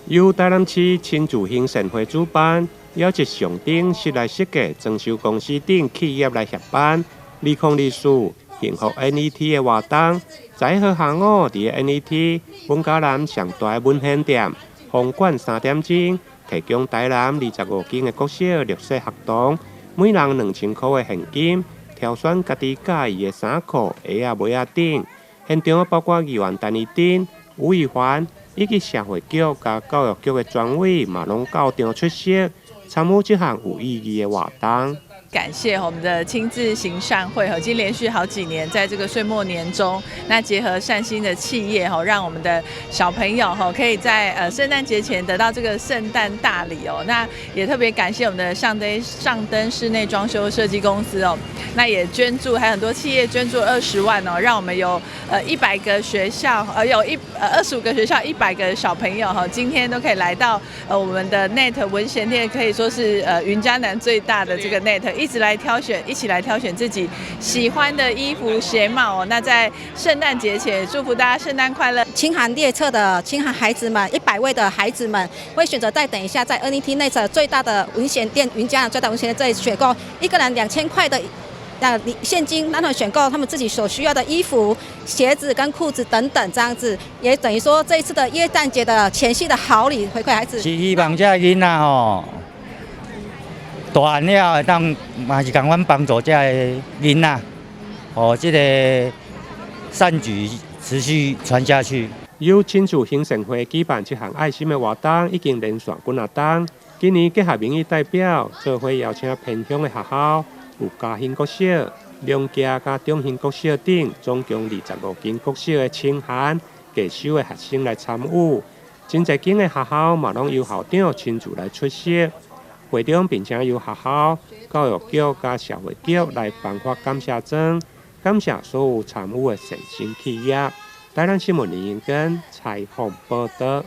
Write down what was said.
由台南市亲自兴盛会主办，邀集上顶10来10个装修公司等企业来协办2024幸福 NET 的活动。在好下午，伫 NET 本家南上大的文献店，红馆3点钟，提供台南25间的国小绿色学童，每人2000块的现金，挑选家己喜欢的衫裤、鞋啊、袜啊等。现场包括议员陈义珍、吴亦凡以及社会局甲教育局的专委，嘛拢到场出席，参与这项有意义的活动。感谢我们的亲自行善会已经连续好几年在这个岁末年中，那结合善心的企业让我们的小朋友可以在圣诞节前得到这个圣诞大礼哦。那也特别感谢我们的上灯室内装修设计公司哦，那也捐助，还有很多企业捐助20万哦，让我们有100个学校有25个学校100个小朋友今天都可以来到我们的 NET 文贤店，可以说是云嘉南最大的这个 NET。一起来挑选自己喜欢的衣服鞋帽哦。那在圣诞节前，祝福大家圣诞快乐。清寒列车的清寒孩子们，100位的孩子们会选择再等一下，在 NET NET 最大的文贤店，云嘉南最大文贤店这里选购一个人2000块的现金，让他们选购他们自己所需要的衣服、鞋子跟裤子等等，这样子也等于说这一次的耶诞节的前夕的好礼回馈孩子。是希望这囡仔大汉了会当嘛是共阮帮助这个囡仔，这个善举持续传下去。由亲自兴盛会举办这项爱心的活动，已经连续几啊档。今年结合民意代表，做伙邀请偏乡的学校，有嘉兴国小、两家甲中兴国小等，总共25间国小的清寒低收的学生来参与。真侪间的学校嘛，拢由校长亲自来出席。会中并且由学校、教育局甲社会局来颁发感谢状，感谢所有参与的善心企业。台南新闻林跟采访报道。